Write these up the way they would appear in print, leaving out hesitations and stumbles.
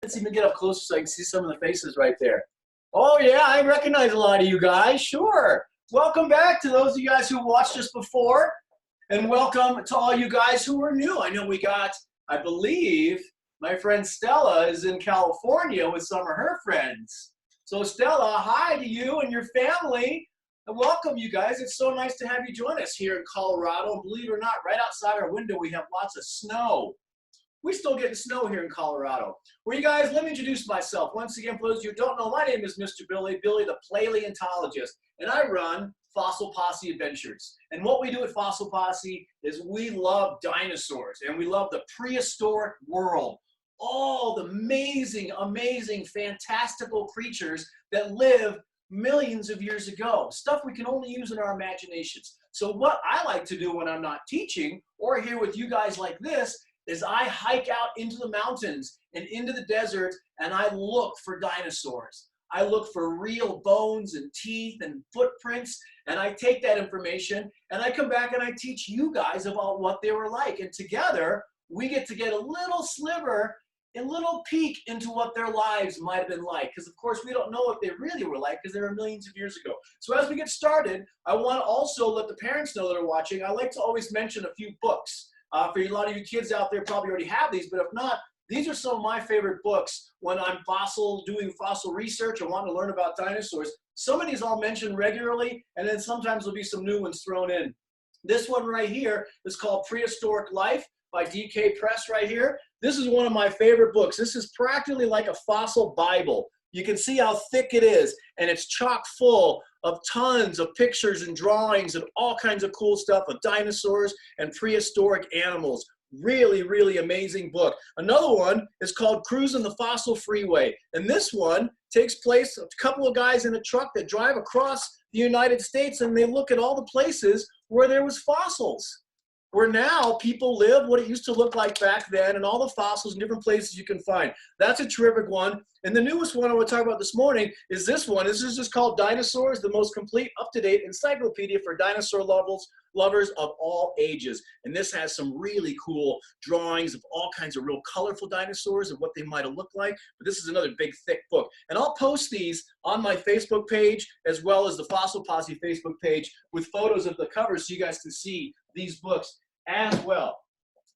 Let's even get up closer so I can see some of the faces right there. Oh yeah, I recognize a lot of you guys, sure. Welcome back to those of you guys who watched us before, and welcome to all you guys who are new. I know we got, I believe, my friend Stella is in California with some of her friends. So Stella, hi to you and your family, and welcome you guys. It's so nice to have you join us here in Colorado. And believe it or not, right outside our window we have lots of snow. We're still getting snow here in Colorado. Well, you guys, let me introduce myself. Once again, for those of you who don't know, my name is Mr. Billy the Paleontologist, and I run Fossil Posse Adventures. And what we do at Fossil Posse is we love dinosaurs, and we love the prehistoric world. All the amazing, amazing, fantastical creatures that lived millions of years ago. Stuff we can only use in our imaginations. So what I like to do when I'm not teaching or here with you guys like this is I hike out into the mountains and into the desert and I look for dinosaurs. I look for real bones and teeth and footprints, and I take that information and I come back and I teach you guys about what they were like. And together we get to get a little sliver, a little peek into what their lives might have been like. Because of course we don't know what they really were like because they were millions of years ago. So as we get started, I want to also let the parents know that are watching, I like to always mention a few books. For a lot of you kids out there probably already have these, but if not, these are some of my favorite books when I'm doing fossil research or wanting to learn about dinosaurs. Some of these I'll mention regularly, and then sometimes there'll be some new ones thrown in. This one right here is called Prehistoric Life by DK Press right here. This is one of my favorite books. This is practically like a fossil Bible. You can see how thick it is, and it's chock full of tons of pictures and drawings and all kinds of cool stuff of dinosaurs and prehistoric animals. Really, really amazing book. Another one is called Cruising the Fossil Freeway, and this one takes place, a couple of guys in a truck that drive across the United States, and they look at all the places where there was fossils, where now people live, what it used to look like back then, and all the fossils in different places you can find. That's a terrific one. And the newest one I want to talk about this morning is this one. This is just called Dinosaurs, the most complete, up-to-date encyclopedia for dinosaur lovers of all ages. And this has some really cool drawings of all kinds of real colorful dinosaurs and what they might have looked like. But this is another big, thick book. And I'll post these on my Facebook page as well as the Fossil Posse Facebook page with photos of the covers so you guys can see these books as well.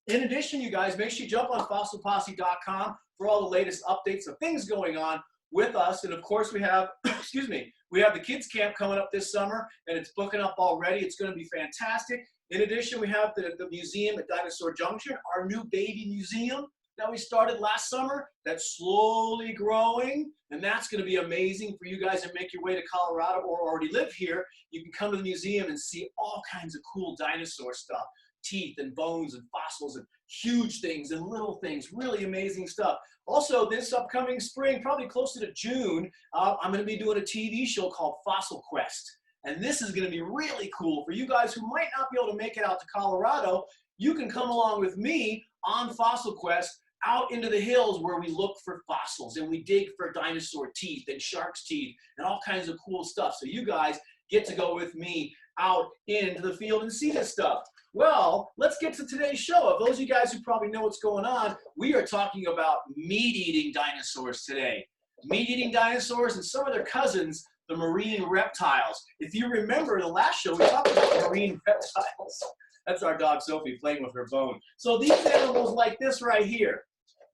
In addition, you guys, make sure you jump on fossilposse.com for all the latest updates of things going on with us. And of course, we have, excuse me, we have the kids camp coming up this summer, and it's booking up already. It's going to be fantastic. In addition, we have the museum at Dinosaur Junction, our new baby museum that we started last summer. That's slowly growing, and that's going to be amazing for you guys that make your way to Colorado or already live here. You can come to the museum and see all kinds of cool dinosaur stuff. Teeth and bones and fossils and huge things and little things, really amazing stuff. Also, this upcoming spring, probably closer to June, I'm going to be doing a TV show called Fossil Quest. And this is going to be really cool for you guys who might not be able to make it out to Colorado. You can come along with me on Fossil Quest out into the hills where we look for fossils and we dig for dinosaur teeth and shark's teeth and all kinds of cool stuff. So you guys get to go with me out into the field and see this stuff. Well, let's get to today's show. Of those of you guys who probably know what's going on, we are talking about meat-eating dinosaurs today. Meat-eating dinosaurs and some of their cousins, the marine reptiles. If you remember the last show, we talked about marine reptiles. That's our dog Sophie playing with her bone. So these animals like this right here,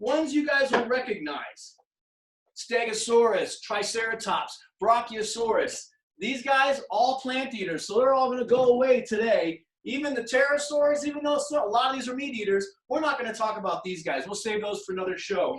ones you guys will recognize. Stegosaurus, Triceratops, Brachiosaurus. These guys, all plant eaters, so they're all going to go away today. Even the pterosaurs, even though a lot of these are meat eaters, we're not going to talk about these guys. We'll save those for another show.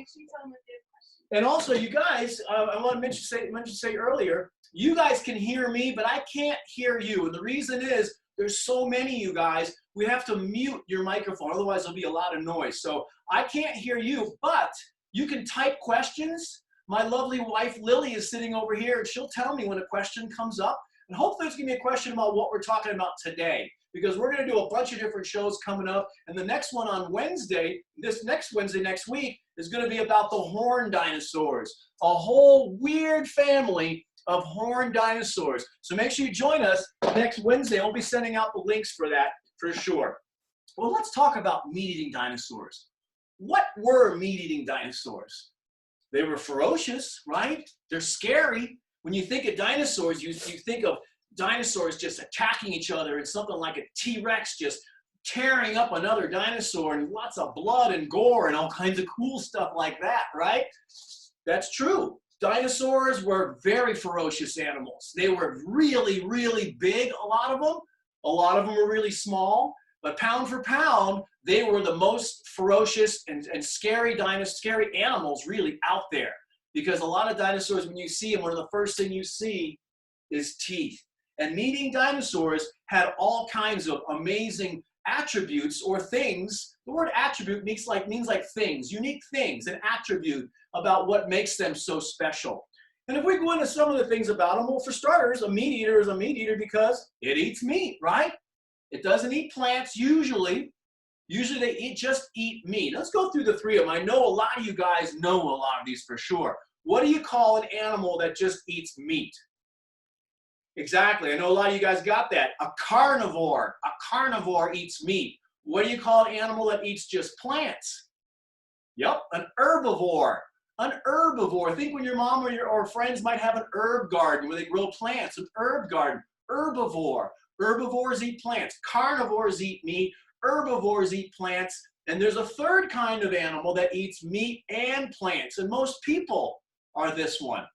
And also, you guys, I want to say earlier, you guys can hear me, but I can't hear you. And the reason is there's so many of you guys, we have to mute your microphone. Otherwise, there'll be a lot of noise. So I can't hear you, but you can type questions. My lovely wife, Lily, is sitting over here, and she'll tell me when a question comes up. And hopefully it's going to be a question about what we're talking about today, because we're going to do a bunch of different shows coming up. And the next one on Wednesday, this next Wednesday next week, is going to be about the horned dinosaurs, a whole weird family of horned dinosaurs. So make sure you join us next Wednesday. I'll be sending out the links for that for sure. Well, let's talk about meat-eating dinosaurs. What were meat-eating dinosaurs? They were ferocious, right? They're scary. When you think of dinosaurs, you think of dinosaurs just attacking each other and something like a T-Rex just tearing up another dinosaur and lots of blood and gore and all kinds of cool stuff like that, right? That's true. Dinosaurs were very ferocious animals. They were really, really big, a lot of them. A lot of them were really small. But pound for pound, they were the most ferocious and scary animals really out there. Because a lot of dinosaurs, when you see them, one of the first thing you see is teeth. And meat-eating dinosaurs had all kinds of amazing attributes or things. The word attribute means like things, unique things, an attribute about what makes them so special. And if we go into some of the things about them, well, for starters, a meat eater is a meat eater because it eats meat, right? It doesn't eat plants usually. Usually they just eat meat. Let's go through the three of them. I know a lot of you guys know a lot of these for sure. What do you call an animal that just eats meat? Exactly. I know a lot of you guys got that. A carnivore. A carnivore eats meat. What do you call an animal that eats just plants? Yep, an herbivore. An herbivore. Think when your mom or friends might have an herb garden where they grow plants. An herb garden. Herbivore. Herbivores eat plants. Carnivores eat meat. Herbivores eat plants. And there's a third kind of animal that eats meat and plants. And most people are this one.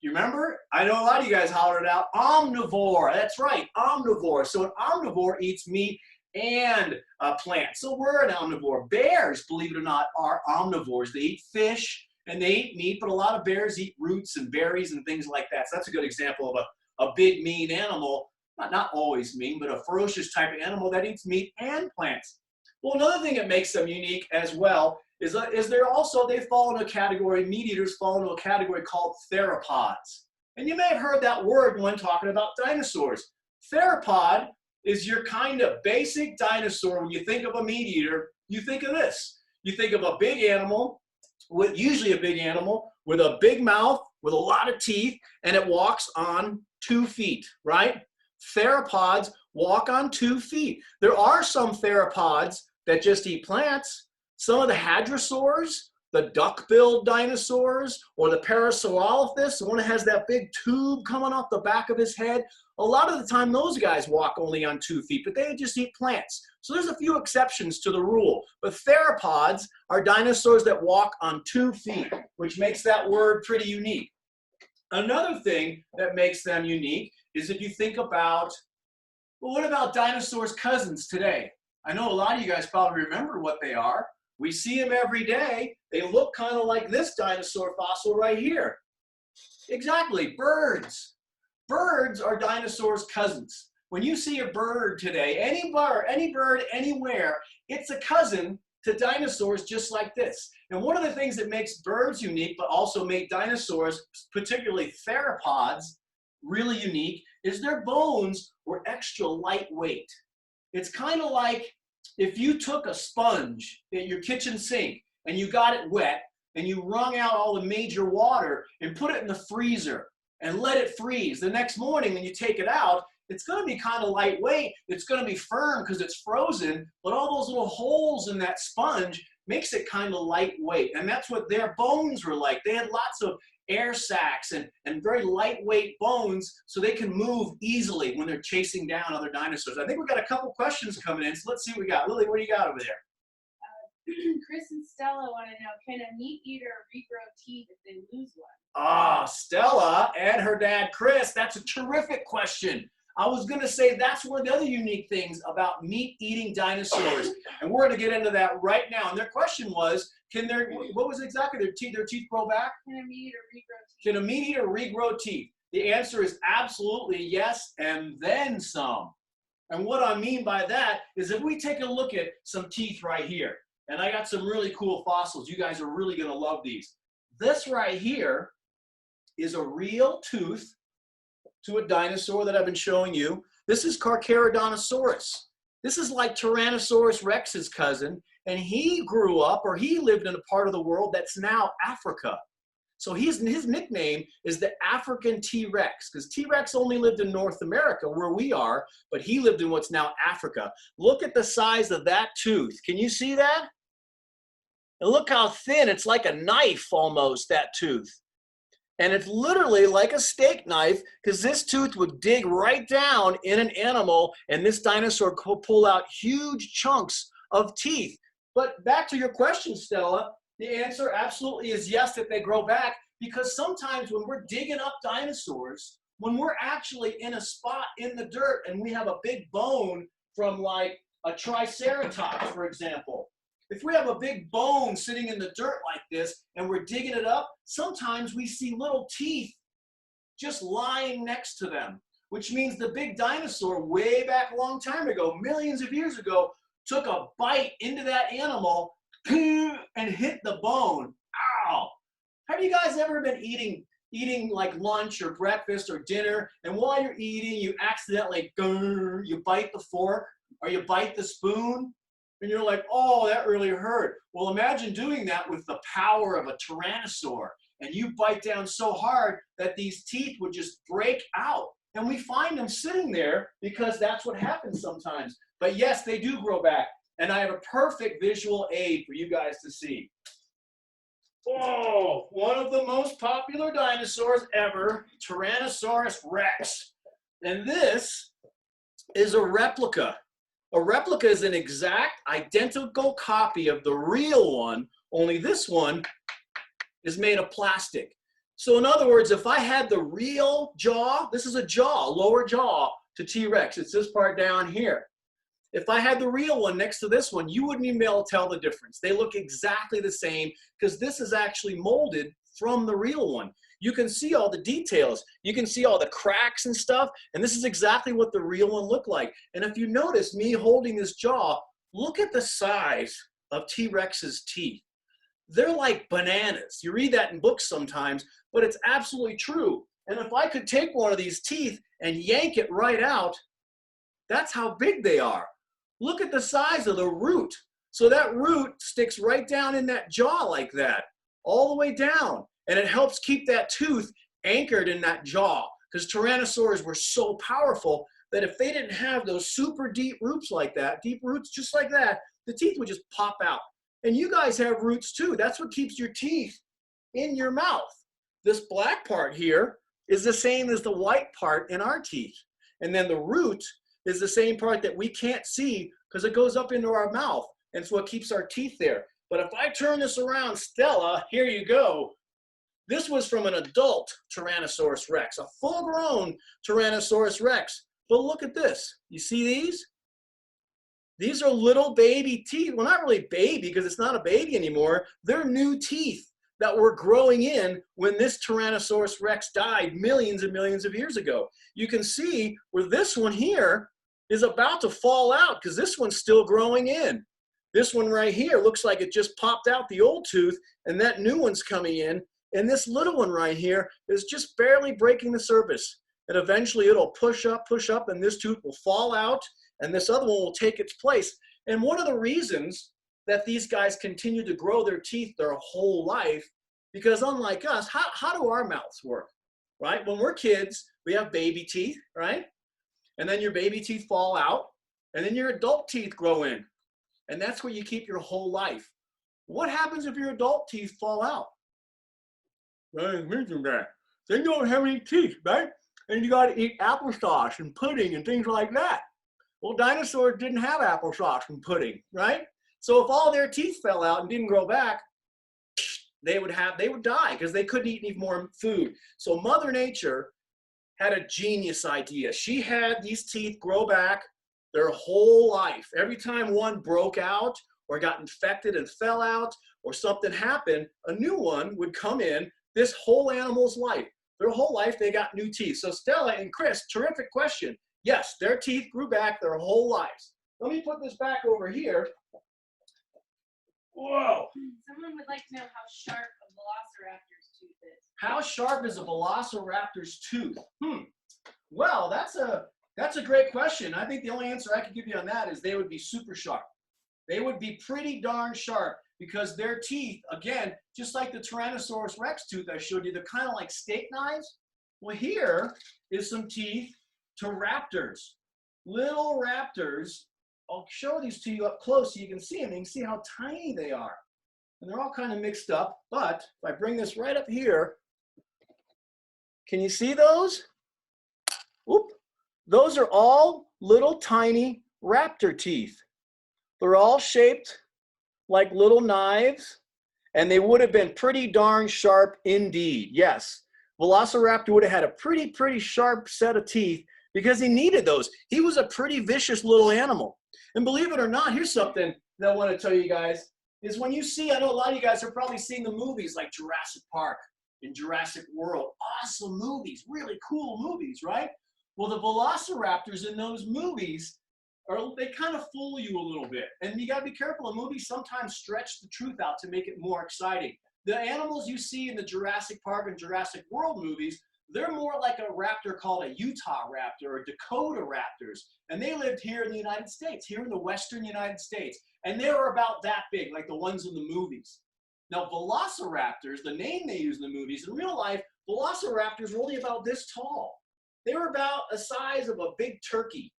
You remember? I know a lot of you guys hollered out, omnivore. That's right, omnivore. So an omnivore eats meat and plants. So we're an omnivore. Bears, believe it or not, are omnivores. They eat fish and they eat meat, but a lot of bears eat roots and berries and things like that. So that's a good example of a big, mean animal. Not always mean, but a ferocious type of animal that eats meat and plants. Well, another thing that makes them unique as well is they fall into a category, meat eaters fall into a category called theropods. And you may have heard that word when talking about dinosaurs. Theropod is your kind of basic dinosaur. When you think of a meat eater, you think of this. You think of a big animal, usually a big animal, with a big mouth, with a lot of teeth, and it walks on 2 feet, right? Theropods walk on 2 feet. There are some theropods that just eat plants. Some of the hadrosaurs, the duck-billed dinosaurs, or the Parasaurolophus, the one that has that big tube coming off the back of his head, a lot of the time those guys walk only on 2 feet, but they just eat plants. So there's a few exceptions to the rule. But theropods are dinosaurs that walk on 2 feet, which makes that word pretty unique. Another thing that makes them unique is if you think about, well, what about dinosaurs' cousins today? I know a lot of you guys probably remember what they are. We see them every day. They look kind of like this dinosaur fossil right here. Exactly, birds. Birds are dinosaurs' cousins. When you see a bird today, any bird anywhere, it's a cousin to dinosaurs just like this. And one of the things that makes birds unique, but also make dinosaurs, particularly theropods, really unique, is their bones were extra lightweight. It's kind of like if you took a sponge at your kitchen sink and you got it wet and you wrung out all the major water and put it in the freezer and let it freeze. The next morning when you take it out, it's going to be kind of lightweight. It's going to be firm because it's frozen, but all those little holes in that sponge makes it kind of lightweight. And that's what their bones were like. They had lots of air sacs and very lightweight bones so they can move easily when they're chasing down other dinosaurs. I think we've got a couple questions coming in, so let's see what we got. Lily, what do you got over there? Chris and Stella want to know, can a meat eater regrow teeth if they lose one? Ah, Stella and her dad, Chris, that's a terrific question. I was going to say that's one of the other unique things about meat-eating dinosaurs, and we're going to get into that right now. And their question was, what was exactly their teeth grow back? Can a meat eater regrow teeth? Can a meat eater regrow teeth? The answer is absolutely yes, and then some. And what I mean by that is if we take a look at some teeth right here, and I got some really cool fossils. You guys are really going to love these. This right here is a real tooth to a dinosaur that I've been showing you. This is Carcharodontosaurus. This is like Tyrannosaurus Rex's cousin, and he grew up, or he lived in a part of the world that's now Africa. So his nickname is the African T-Rex, because T-Rex only lived in North America, where we are, but he lived in what's now Africa. Look at the size of that tooth. Can you see that? And look how thin, it's like a knife almost, that tooth. And it's literally like a steak knife because this tooth would dig right down in an animal and this dinosaur could pull out huge chunks of teeth. But back to your question, Stella, the answer absolutely is yes, that they grow back, because sometimes when we're digging up dinosaurs, when we're actually in a spot in the dirt and we have a big bone from like a triceratops, for example, if we have a big bone sitting in the dirt like this and we're digging it up, sometimes we see little teeth just lying next to them, which means the big dinosaur way back a long time ago, millions of years ago, took a bite into that animal and hit the bone. Ow! Have you guys ever been eating like lunch or breakfast or dinner, and while you're eating, you accidentally you bite the fork or you bite the spoon? And you're like, oh, that really hurt. Well, imagine doing that with the power of a tyrannosaur. And you bite down so hard that these teeth would just break out. And we find them sitting there because that's what happens sometimes. But yes, they do grow back. And I have a perfect visual aid for you guys to see. Oh, one of the most popular dinosaurs ever, Tyrannosaurus Rex. And this is a replica. A replica is an exact identical copy of the real one, only this one is made of plastic. So in other words, if I had the real jaw, this is a jaw, lower jaw to T-Rex. It's this part down here. If I had the real one next to this one, you wouldn't even be able to tell the difference. They look exactly the same because this is actually molded from the real one. You can see all the details. You can see all the cracks and stuff, and this is exactly what the real one looked like. And if you notice me holding this jaw, look at the size of T-Rex's teeth. They're like bananas. You read that in books sometimes, but it's absolutely true. And if I could take one of these teeth and yank it right out, that's how big they are. Look at the size of the root. So that root sticks right down in that jaw like that, all the way down. And it helps keep that tooth anchored in that jaw, because tyrannosaurs were so powerful that if they didn't have those super deep roots like that, deep roots just like that, the teeth would just pop out. And you guys have roots too. That's what keeps your teeth in your mouth. This black part here is the same as the white part in our teeth. And then the root is the same part that we can't see because it goes up into our mouth. And it's what keeps our teeth there. But if I turn this around, Stella, here you go. This was from an adult Tyrannosaurus Rex, a full-grown Tyrannosaurus Rex. But look at this. You see these? These are little baby teeth. Well, not really baby because it's not a baby anymore. They're new teeth that were growing in when this Tyrannosaurus Rex died millions and millions of years ago. You can see where this one here is about to fall out because this one's still growing in. This one right here looks like it just popped out the old tooth and that new one's coming in. And this little one right here is just barely breaking the surface. And eventually it'll push up, and this tooth will fall out, and this other one will take its place. And one of the reasons that these guys continue to grow their teeth their whole life, because unlike us, how do our mouths work, right? When we're kids, we have baby teeth, right? And then your baby teeth fall out, and then your adult teeth grow in. And that's where you keep your whole life. What happens if your adult teeth fall out? Then you don't have any teeth, right? And you got to eat applesauce and pudding and things like that. Well, dinosaurs didn't have applesauce and pudding, right? So if all their teeth fell out and didn't grow back, they would die because they couldn't eat any more food. So Mother Nature had a genius idea. She had these teeth grow back their whole life. Every time one broke out or got infected and fell out or something happened, a new one would come in. This whole animal's life, their whole life, they got new teeth. So Stella and Chris, terrific question. Yes, their teeth grew back their whole lives. Let me put this back over here. Whoa. Someone would like to know how sharp a velociraptor's tooth is. How sharp is a velociraptor's tooth? Well, that's a great question. I think the only answer I could give you on that is they would be super sharp. They would be pretty darn sharp because their teeth, again, just like the Tyrannosaurus Rex tooth I showed you, they're kind of like steak knives. Well, here is some teeth to raptors. Little raptors. I'll show these to you up close so you can see them. You can see how tiny they are. And they're all kind of mixed up, but if I bring this right up here, can you see those? Whoop. Those are all little tiny raptor teeth. They're all shaped like little knives, and they would have been pretty darn sharp indeed. Yes, Velociraptor would have had a pretty sharp set of teeth because he needed those. He was a pretty vicious little animal. And believe it or not, here's something that I want to tell you guys, is when you see, I know a lot of you guys have probably seen the movies like Jurassic Park and Jurassic World. Awesome movies, really cool movies, right? Well, the velociraptors in those movies, they kind of fool you a little bit. And you got to be careful. Movies sometimes stretch the truth out to make it more exciting. The animals you see in the Jurassic Park and Jurassic World movies, they're more like a raptor called a Utah raptor or Dakota raptors. And they lived here in the United States, here in the western United States. And they were about that big, like the ones in the movies. Now, velociraptors, the name they use in the movies, in real life, velociraptors were only about this tall. They were about the size of a big turkey.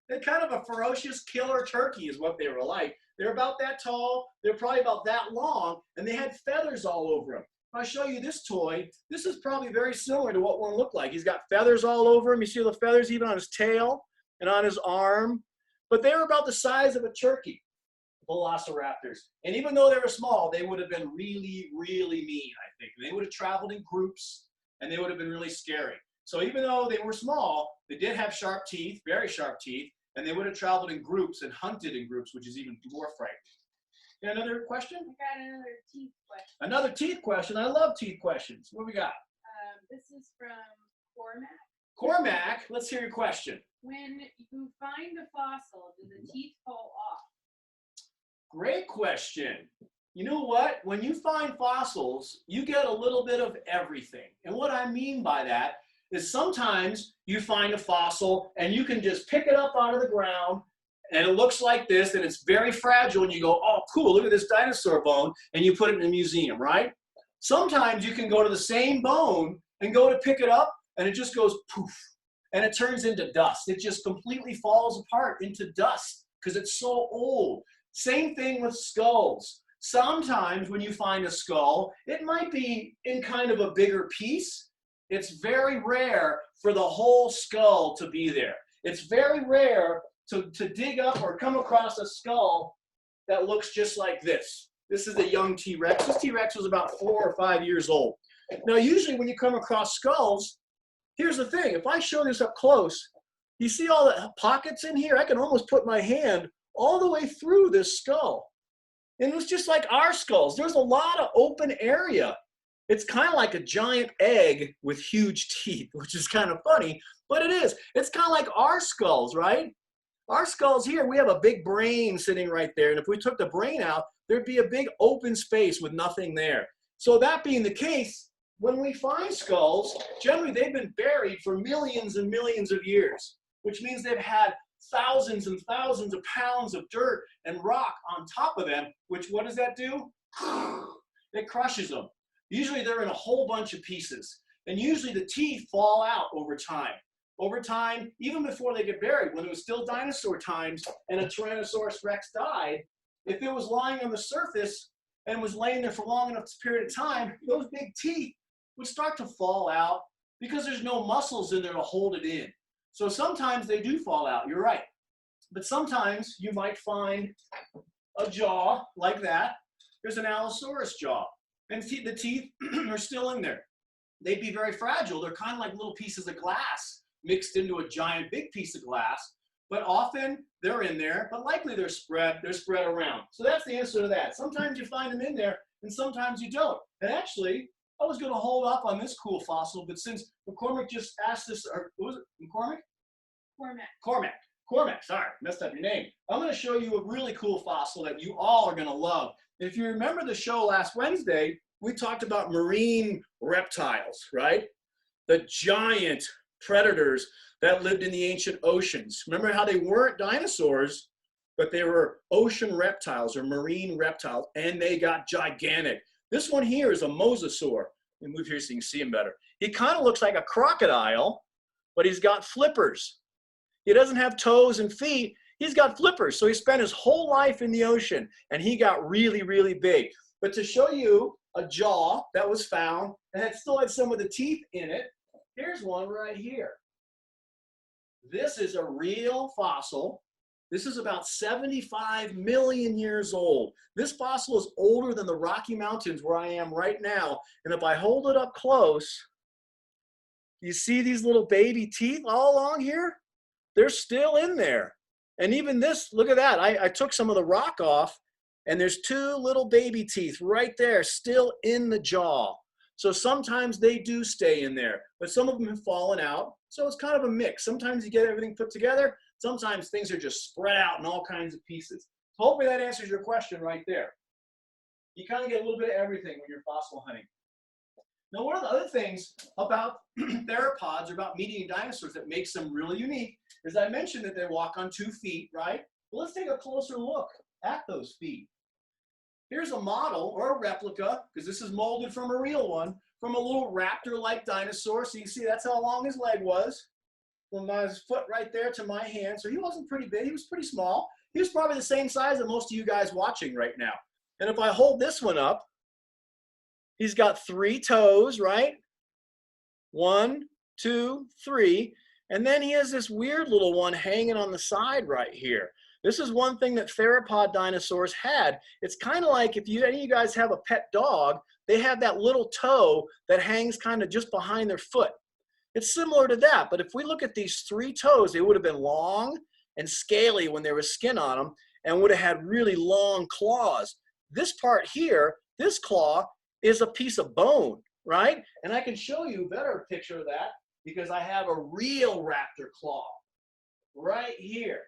They're kind of a ferocious killer turkey is what they were like. They're about that tall, they're probably about that long, and they had feathers all over them. If I show you this toy, this is probably very similar to what one looked like. He's got feathers all over him. You see the feathers even on his tail and on his arm. But they were about the size of a turkey, velociraptors. And even though they were small, they would have been really mean, I think. They would have traveled in groups, and they would have been really scary. So even though they were small, they did have sharp teeth, very sharp teeth, and they would have traveled in groups and hunted in groups, which is even more frightening. You got another question? I got another teeth question. Another teeth question. I love teeth questions. What do we got? This is from Cormac. Cormac, let's hear your question. When you find a fossil, do the teeth fall off? Great question. You know what? When you find fossils, you get a little bit of everything. And what I mean by that is sometimes you find a fossil and you can just pick it up out of the ground and it looks like this and it's very fragile and you go, oh, cool, look at this dinosaur bone, and you put it in a museum, right? Sometimes you can go to the same bone and go to pick it up and it just goes poof and it turns into dust. It just completely falls apart into dust because it's so old. Same thing with skulls. Sometimes when you find a skull, it might be in kind of a bigger piece. It's very rare for the whole skull to be there. It's very rare to dig up or come across a skull that looks just like this. This is a young T-Rex. This T-Rex was about 4 or 5 years old. Now, usually when you come across skulls, here's the thing. If I show this up close, you see all the pockets in here? I can almost put my hand all the way through this skull. And it was just like our skulls. There's a lot of open area. It's kind of like a giant egg with huge teeth, which is kind of funny, but it is. It's kind of like our skulls, right? Our skulls here, we have a big brain sitting right there. And if we took the brain out, there'd be a big open space with nothing there. So that being the case, when we find skulls, generally they've been buried for millions and millions of years, which means they've had thousands and thousands of pounds of dirt and rock on top of them, which what does that do? It crushes them. Usually they're in a whole bunch of pieces. And usually the teeth fall out over time. Over time, even before they get buried, when it was still dinosaur times and a Tyrannosaurus Rex died, if it was lying on the surface and was laying there for a long enough period of time, those big teeth would start to fall out because there's no muscles in there to hold it in. So sometimes they do fall out, you're right. But sometimes you might find a jaw like that. There's an Allosaurus jaw. And the teeth are still in there. They'd be very fragile. They're kind of like little pieces of glass mixed into a giant big piece of glass. But often they're in there, but likely they're spread around. So that's the answer to that. Sometimes you find them in there and sometimes you don't. And actually, I was going to hold up on this cool fossil, but since McCormick just asked this, or was it McCormick? Cormac, sorry, messed up your name. I'm going to show you a really cool fossil that you all are going to love. If you remember the show last Wednesday, we talked about marine reptiles, right? The giant predators that lived in the ancient oceans. Remember how they weren't dinosaurs, but they were ocean reptiles or marine reptiles, and they got gigantic. This one here is a mosasaur. Let me move here so you can see him better. He kind of looks like a crocodile, but he's got flippers. He doesn't have toes and feet. He He's got flippers. So he spent his whole life in the ocean, and he got really, really big. But to show you a jaw that was found and still had some of the teeth in it, here's one right here. This is a real fossil. This is about 75 million years old. This fossil is older than the Rocky Mountains where I am right now. And if I hold it up close, you see these little baby teeth all along here? They're still in there. And even this, look at that. I took some of the rock off, and there's two little baby teeth right there still in the jaw. So sometimes they do stay in there, but some of them have fallen out. So it's kind of a mix. Sometimes you get everything put together. Sometimes things are just spread out in all kinds of pieces. So hopefully that answers your question right there. You kind of get a little bit of everything when you're fossil hunting. Now, one of the other things about theropods, or about meat-eating dinosaurs, that makes them really unique is I mentioned that they walk on 2 feet, right? Well, let's take a closer look at those feet. Here's a model or a replica, because this is molded from a real one, from a little raptor-like dinosaur. So you see that's how long his leg was, from his foot right there to my hand. So he wasn't pretty big, he was pretty small. He was probably the same size that most of you guys watching right now. And if I hold this one up, he's got 3 toes, right? 1, 2, 3. And then he has this weird little one hanging on the side right here. This is one thing that theropod dinosaurs had. It's kind of like if any of you guys have a pet dog, they have that little toe that hangs kind of just behind their foot. It's similar to that, but if we look at these 3 toes, they would have been long and scaly when there was skin on them, and would have had really long claws. This part here, this claw, is a piece of bone, right? And I can show you a better picture of that because I have a real raptor claw right here.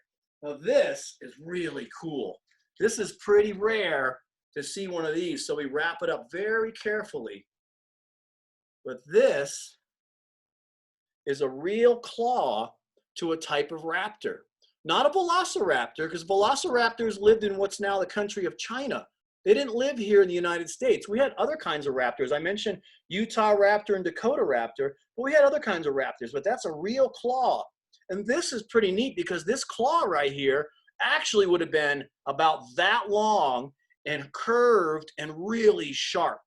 Now this is really cool. This is pretty rare to see one of these, so we wrap it up very carefully. But this is a real claw to a type of raptor. Not a velociraptor, because velociraptors lived in what's now the country of China. They didn't live here in the United States. We had other kinds of raptors. I mentioned Utah raptor and Dakota raptor, but we had other kinds of raptors, but that's a real claw. And this is pretty neat because this claw right here actually would have been about that long and curved and really sharp.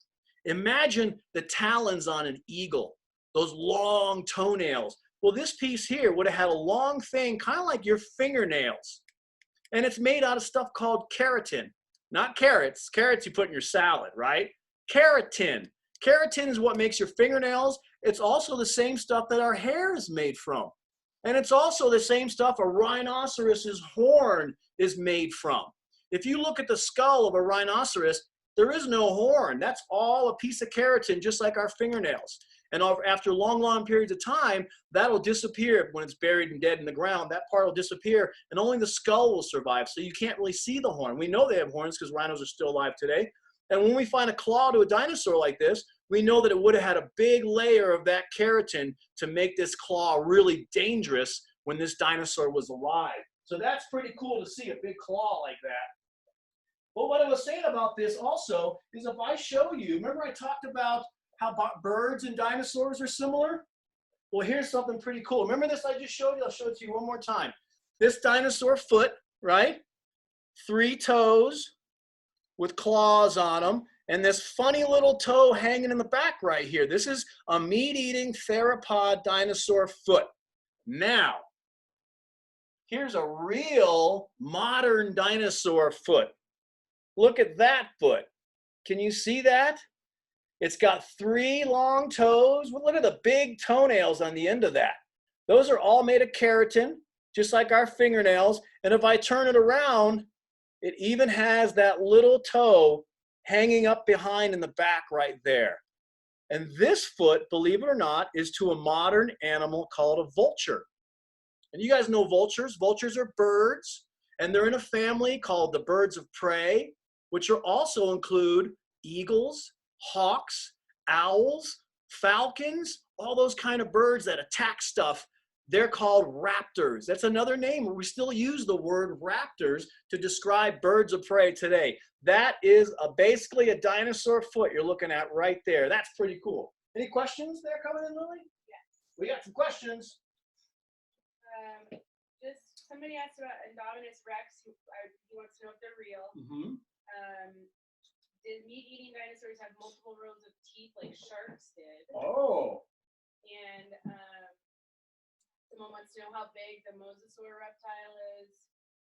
Imagine the talons on an eagle, those long toenails. Well, this piece here would have had a long thing, kind of like your fingernails. And it's made out of stuff called keratin. Not carrots. Carrots you put in your salad, right? Keratin. Keratin is what makes your fingernails. It's also the same stuff that our hair is made from. And it's also the same stuff a rhinoceros's horn is made from. If you look at the skull of a rhinoceros, there is no horn. That's all a piece of keratin, just like our fingernails. And after long, long periods of time, that'll disappear when it's buried and dead in the ground. That part will disappear, and only the skull will survive. So you can't really see the horn. We know they have horns because rhinos are still alive today. And when we find a claw to a dinosaur like this, we know that it would have had a big layer of that keratin to make this claw really dangerous when this dinosaur was alive. So that's pretty cool to see a big claw like that. But what I was saying about this also is if I show you, remember I talked about how birds and dinosaurs are similar? Well, here's something pretty cool. Remember this I just showed you? I'll show it to you one more time. This dinosaur foot, right? 3 toes with claws on them, and this funny little toe hanging in the back right here. This is a meat-eating theropod dinosaur foot. Now, here's a real modern dinosaur foot. Look at that foot. Can you see that? It's got 3 long toes. Well, look at the big toenails on the end of that. Those are all made of keratin, just like our fingernails. And if I turn it around, it even has that little toe hanging up behind in the back right there. And this foot, believe it or not, is to a modern animal called a vulture. And you guys know vultures. Vultures are birds, and they're in a family called the birds of prey, which are also include eagles, hawks, owls, falcons, all those kind of birds that attack stuff. They're called raptors. That's another name. We still use the word raptors to describe birds of prey today. That is basically a dinosaur foot you're looking at right there. That's pretty cool. Any questions there coming in, Lily? Yes. We got some questions. Just somebody asked about Indominus Rex. He wants to know if they're real. Mm-hmm. Did meat-eating dinosaurs have multiple rows of teeth like sharks did? Oh. And someone wants to know how big the mosasaur reptile is.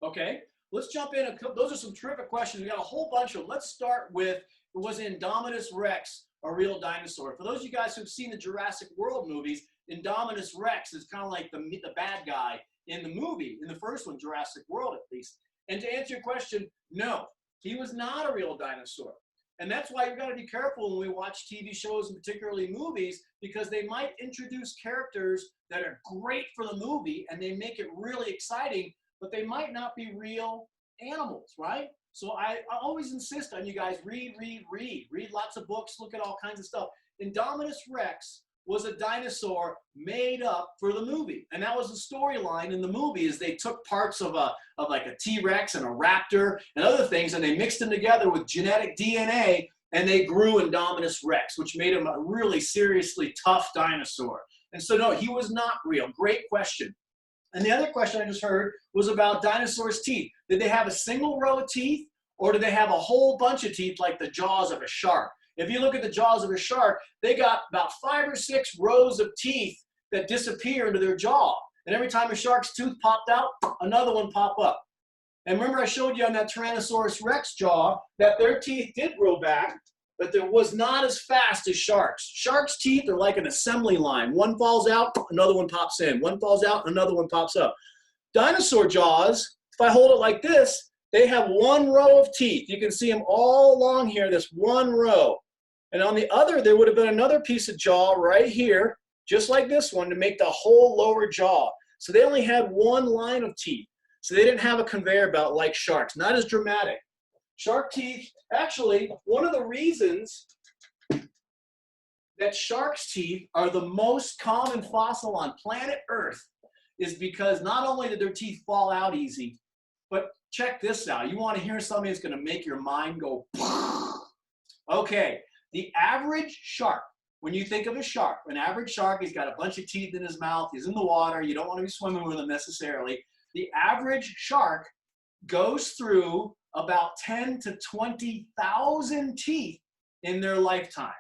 Okay, let's jump in. Those are some terrific questions. We got a whole bunch of them. Let's start with, was Indominus Rex a real dinosaur? For those of you guys who've seen the Jurassic World movies, Indominus Rex is kind of like the bad guy in the movie, in the first one, Jurassic World at least. And to answer your question, no, he was not a real dinosaur. And that's why you've got to be careful when we watch TV shows, and particularly movies, because they might introduce characters that are great for the movie and they make it really exciting, but they might not be real animals, right? So I always insist on you guys read lots of books, look at all kinds of stuff. Indominus Rex was a dinosaur made up for the movie, and that was the storyline in the movie. Is they took parts of like a T-Rex and a raptor and other things, and they mixed them together with genetic DNA, and they grew Indominus Rex, which made him a really seriously tough dinosaur. And so no, he was not real. Great question. And the other question I just heard was about dinosaurs' teeth. Did they have a single row of teeth, or did they have a whole bunch of teeth like the jaws of a shark? If you look at the jaws of a shark, they got about 5 or 6 rows of teeth that disappear into their jaw. And every time a shark's tooth popped out, another one popped up. And remember I showed you on that Tyrannosaurus Rex jaw that their teeth did grow back, but it was not as fast as sharks. Sharks' teeth are like an assembly line. One falls out, another one pops in. One falls out, another one pops up. Dinosaur jaws, if I hold it like this, they have one row of teeth. You can see them all along here, this one row. And on the other, there would have been another piece of jaw right here, just like this one, to make the whole lower jaw. So they only had one line of teeth. So they didn't have a conveyor belt like sharks, not as dramatic. Shark teeth, actually, one of the reasons that sharks' teeth are the most common fossil on planet Earth is because not only did their teeth fall out easy, but check this out. You want to hear something that's going to make your mind go, okay. The average shark, when you think of a shark, an average shark, he's got a bunch of teeth in his mouth, he's in the water, you don't want to be swimming with him necessarily. The average shark goes through about 10 to 20,000 teeth in their lifetime.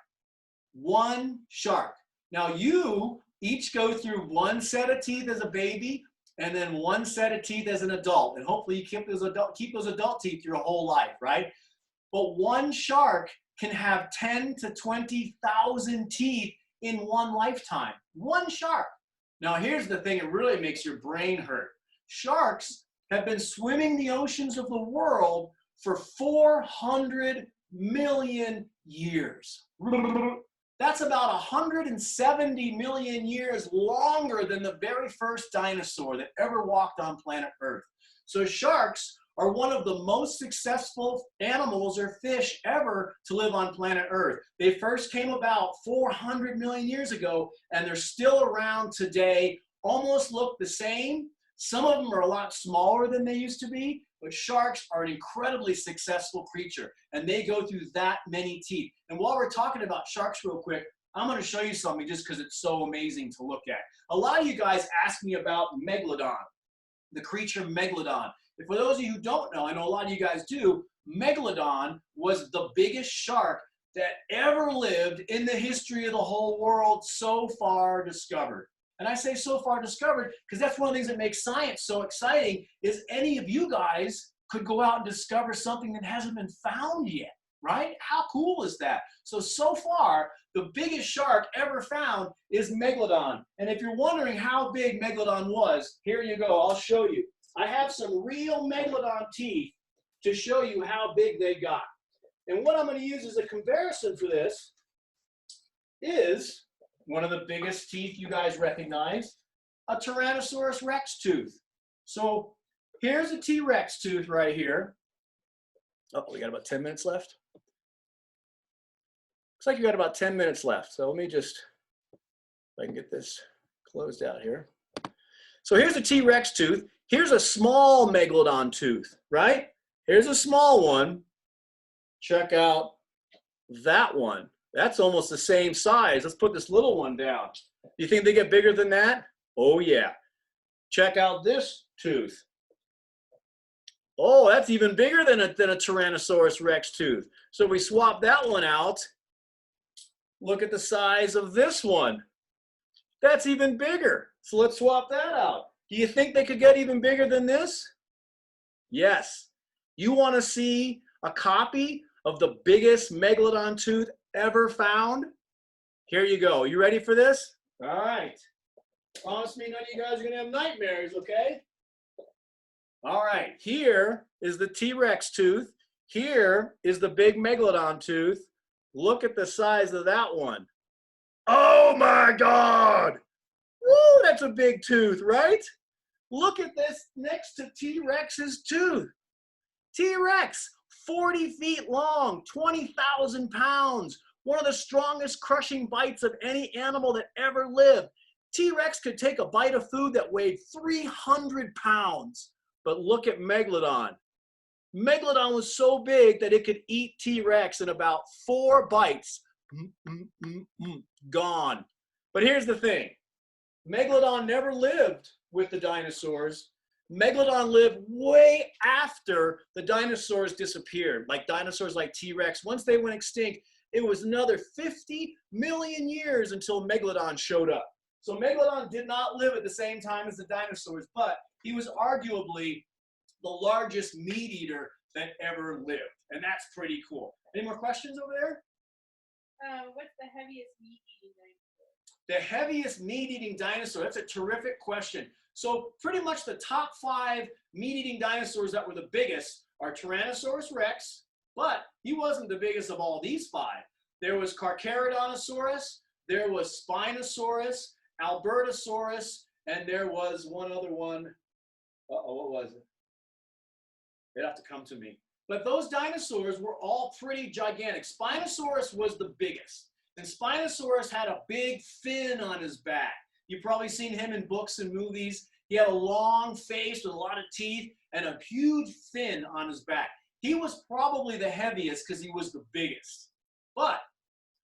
One shark. Now you each go through one set of teeth as a baby and then one set of teeth as an adult. And hopefully you keep those adult teeth your whole life, right? But one shark can have 10 to 20,000 teeth in one lifetime. One shark. Now here's the thing that really makes your brain hurt. Sharks have been swimming the oceans of the world for 400 million years. That's about 170 million years longer than the very first dinosaur that ever walked on planet Earth. So sharks are one of the most successful animals or fish ever to live on planet Earth. They first came about 400 million years ago, and they're still around today, almost look the same. Some of them are a lot smaller than they used to be, but sharks are an incredibly successful creature, and they go through that many teeth. And while we're talking about sharks real quick, I'm going to show you something just because it's so amazing to look at. A lot of you guys ask me about Megalodon, the creature Megalodon. And for those of you who don't know, I know a lot of you guys do, Megalodon was the biggest shark that ever lived in the history of the whole world so far discovered. And I say so far discovered because that's one of the things that makes science so exciting is any of you guys could go out and discover something that hasn't been found yet, right? How cool is that? So far, the biggest shark ever found is Megalodon. And if you're wondering how big Megalodon was, here you go, I'll show you. I have some real Megalodon teeth to show you how big they got. And what I'm going to use as a comparison for this is one of the biggest teeth you guys recognize, a Tyrannosaurus Rex tooth. So here's a T-Rex tooth right here. Oh, we got about 10 minutes left. Looks like you got about 10 minutes left. So let me just, if I can get this closed out here. So here's a T-Rex tooth. Here's a small Megalodon tooth, right? Here's a small one. Check out that one. That's almost the same size. Let's put this little one down. You think they get bigger than that? Oh yeah. Check out this tooth. Oh, that's even bigger than a Tyrannosaurus Rex tooth. So if we swap that one out, look at the size of this one. That's even bigger. So let's swap that out. Do you think they could get even bigger than this? Yes. You want to see a copy of the biggest megalodon tooth ever found? Here you go. You ready for this? All right. Promise me none of you guys are going to have nightmares, okay? All right. Here is the T-Rex tooth. Here is the big megalodon tooth. Look at the size of that one. Oh my God! Woo, that's a big tooth, right? Look at this next to T-Rex's tooth. T-Rex, 40 feet long, 20,000 pounds, one of the strongest crushing bites of any animal that ever lived. T-Rex could take a bite of food that weighed 300 pounds. But look at Megalodon. Megalodon was so big that it could eat T-Rex in about 4 bites. Gone. But here's the thing. Megalodon never lived with the dinosaurs. Megalodon lived way after the dinosaurs disappeared, like dinosaurs like T-Rex. Once they went extinct, it was another 50 million years until Megalodon showed up. So Megalodon did not live at the same time as the dinosaurs, but he was arguably the largest meat eater that ever lived. And that's pretty cool. Any more questions over there? What's the heaviest meat-eating dinosaur? The heaviest meat-eating dinosaur, that's a terrific question. So pretty much the top 5 meat-eating dinosaurs that were the biggest are Tyrannosaurus Rex, but he wasn't the biggest of all these 5. There was Carcharodontosaurus, there was Spinosaurus, Albertosaurus, and there was one other one. Uh-oh, what was it? It'd have to come to me. But those dinosaurs were all pretty gigantic. Spinosaurus was the biggest. And Spinosaurus had a big fin on his back. You've probably seen him in books and movies. He had a long face with a lot of teeth and a huge fin on his back. He was probably the heaviest because he was the biggest. But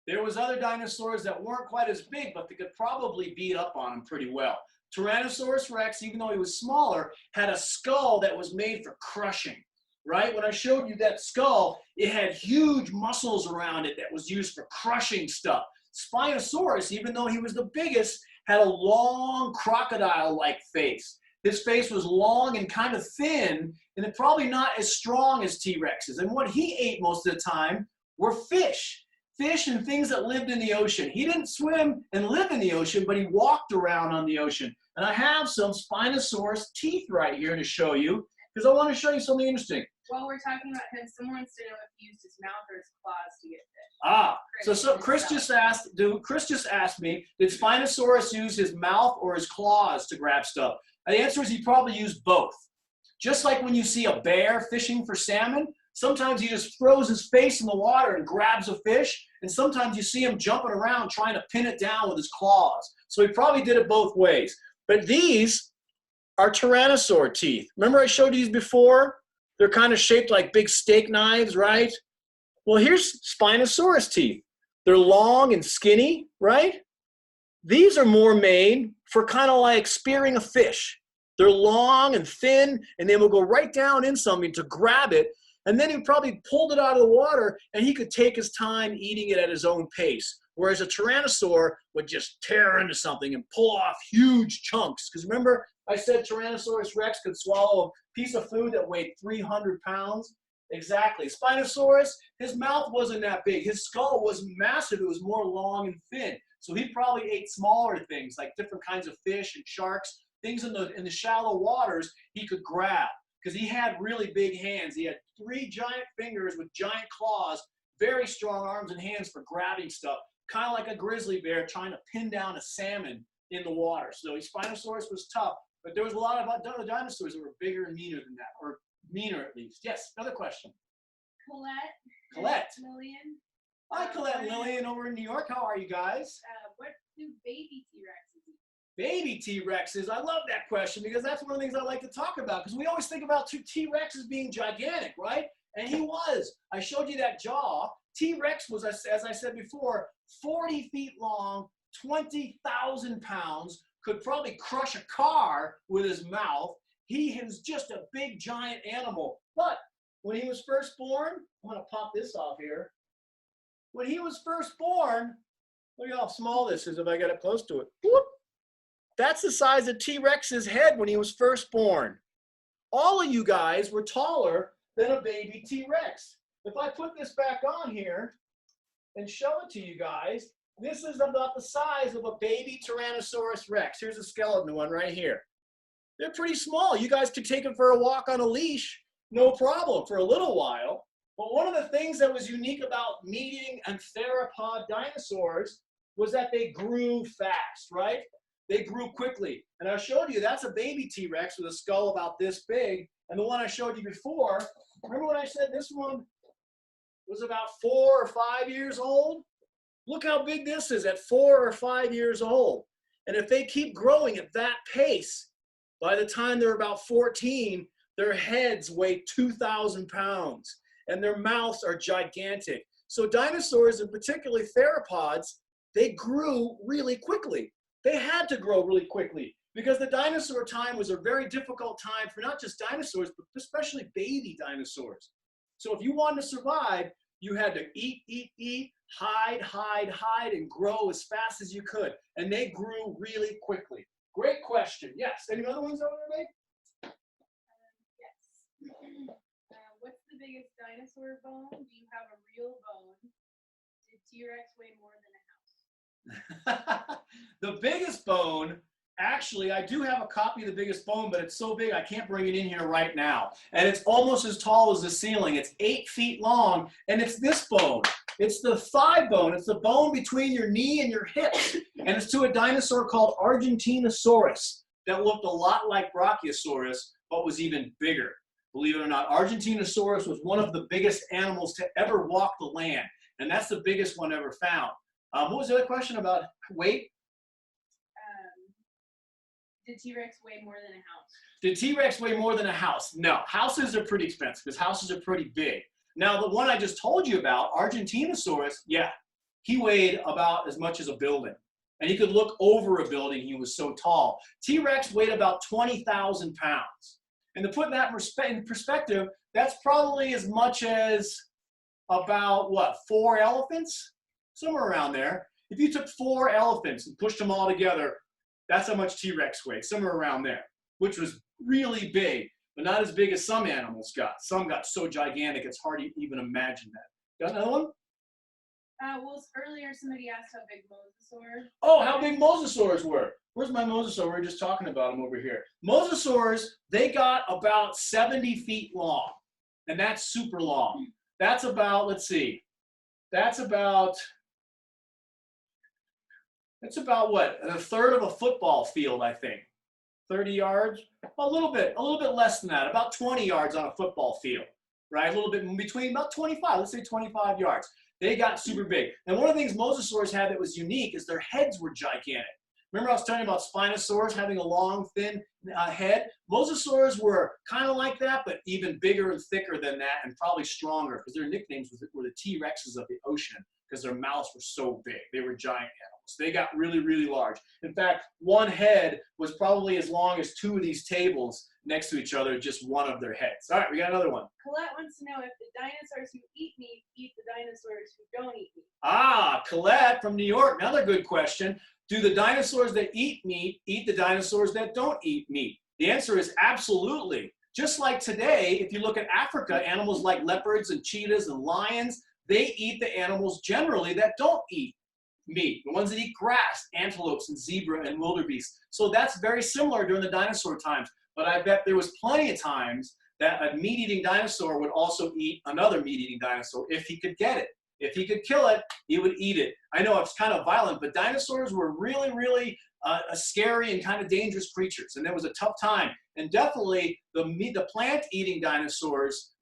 there was other dinosaurs that weren't quite as big, but they could probably beat up on him pretty well. Tyrannosaurus Rex, even though he was smaller, had a skull that was made for crushing. Right? When I showed you that skull, it had huge muscles around it that was used for crushing stuff. Spinosaurus, even though he was the biggest, had a long crocodile-like face. His face was long and kind of thin, and it probably not as strong as T-Rex's. And what he ate most of the time were fish. Fish and things that lived in the ocean. He didn't swim and live in the ocean, but he walked around on the ocean. And I have some Spinosaurus teeth right here to show you, because I want to show you something interesting. While we're talking about him, someone wants to know if he used his mouth or his claws to get fish. Chris just asked me, did Spinosaurus use his mouth or his claws to grab stuff? And the answer is he probably used both. Just like when you see a bear fishing for salmon, sometimes he just throws his face in the water and grabs a fish, and sometimes you see him jumping around trying to pin it down with his claws. So he probably did it both ways. But these are Tyrannosaur teeth. Remember I showed you these before? They're kind of shaped like big steak knives, right? Well, here's Spinosaurus teeth. They're long and skinny, right? These are more made for kind of like spearing a fish. They're long and thin, and they will go right down in something to grab it, and then he probably pulled it out of the water, and he could take his time eating it at his own pace. Whereas a Tyrannosaur would just tear into something and pull off huge chunks. Because remember, I said Tyrannosaurus Rex could swallow a piece of food that weighed 300 pounds? Exactly. Spinosaurus, his mouth wasn't that big. His skull was massive. It was more long and thin. So he probably ate smaller things like different kinds of fish and sharks, things in the shallow waters he could grab because he had really big hands. He had 3 giant fingers with giant claws, very strong arms and hands for grabbing stuff, kind of like a grizzly bear trying to pin down a salmon in the water. So Spinosaurus was tough, but there was a lot of other dinosaurs that were bigger and meaner than that, or meaner at least. Yes, another question. Colette. Lillian. Hi, Colette and Lillian over in New York. How are you guys? What do baby T-Rexes eat? Baby T-Rexes. I love that question because that's one of the things I like to talk about because we always think about T-Rexes being gigantic, right? And he was. I showed you that jaw. T-Rex was, as I said before, 40 feet long, 20,000 pounds, could probably crush a car with his mouth. He was just a big, giant animal. But when he was first born, I'm going to pop this off here. When he was first born, look at how small this is if I get up close to it. Whoop. That's the size of T-Rex's head when he was first born. All of you guys were taller than a baby T-Rex. If I put this back on here and show it to you guys, this is about the size of a baby Tyrannosaurus Rex. Here's a skeleton one right here. They're pretty small. You guys could take them for a walk on a leash, no problem, for a little while. But one of the things that was unique about meat-eating and theropod dinosaurs was that they grew fast, right? They grew quickly. And I showed you that's a baby T-Rex with a skull about this big. And the one I showed you before, remember when I said this one was about 4 or 5 years old? Look how big this is at 4 or 5 years old. And if they keep growing at that pace, by the time they're about 14, their heads weigh 2,000 pounds and their mouths are gigantic. So dinosaurs, and particularly theropods, they grew really quickly. They had to grow really quickly because the dinosaur time was a very difficult time for not just dinosaurs, but especially baby dinosaurs. So if you wanted to survive, you had to eat, hide, and grow as fast as you could. And they grew really quickly. Great question. Yes. Any other ones over there, babe? Yes. What's the biggest dinosaur bone? Do you have a real bone? Did T-Rex weigh more than a house? The biggest bone, actually, I do have a copy of the biggest bone, but it's so big I can't bring it in here right now. And it's almost as tall as the ceiling. It's 8 feet long, and it's this bone. It's the thigh bone. It's the bone between your knee and your hip. And it's to a dinosaur called Argentinosaurus that looked a lot like Brachiosaurus, but was even bigger. Believe it or not, Argentinosaurus was one of the biggest animals to ever walk the land. And that's the biggest one ever found. What was the other question about weight? Did T-Rex weigh more than a house? Did T-Rex weigh more than a house? No. Houses are pretty expensive because houses are pretty big. Now, the one I just told you about, Argentinosaurus, yeah, he weighed about as much as a building. And he could look over a building. He was so tall. T-Rex weighed about 20,000 pounds. And to put that in perspective, that's probably as much as about, what, 4 elephants? Somewhere around there. If you took 4 elephants and pushed them all together, that's how much T-Rex weighed, somewhere around there, which was really big, but not as big as some animals got. Some got so gigantic, it's hard to even imagine that. Got another one? Well, earlier somebody asked how big mosasaurs. Oh, how big mosasaurs were. Where's my mosasaur? We were just talking about them over here. Mosasaurs, they got about 70 feet long, and that's super long. That's about, let's see, that's about what? A third of a football field, I think. 30 yards? A little bit less than that, about 20 yards on a football field, right? A little bit between about 25, let's say 25 yards. They got super big. And one of the things mosasaurs had that was unique is their heads were gigantic. Remember I was telling you about Spinosaurs having a long, thin head? Mosasaurs were kind of like that, but even bigger and thicker than that, and probably stronger, because their nicknames were the T-Rexes of the ocean, because their mouths were so big. They were giant animals. They got really, really large. In fact, one head was probably as long as 2 of these tables next to each other, just one of their heads. All right, we got another one. Colette wants to know if the dinosaurs who eat meat eat the dinosaurs who don't eat meat. Ah, Colette from New York. Another good question. Do the dinosaurs that eat meat eat the dinosaurs that don't eat meat? The answer is absolutely. Just like today, if you look at Africa, animals like leopards and cheetahs and lions, they eat the animals generally that don't eat meat, the ones that eat grass, antelopes and zebra and wildebeest. So that's very similar during the dinosaur times. But I bet there was plenty of times that a meat-eating dinosaur would also eat another meat-eating dinosaur if he could get it. If he could kill it, he would eat it. I know it's kind of violent, but dinosaurs were really, really scary and kind of dangerous creatures. And it was a tough time. And definitely the plant-eating dinosaurs,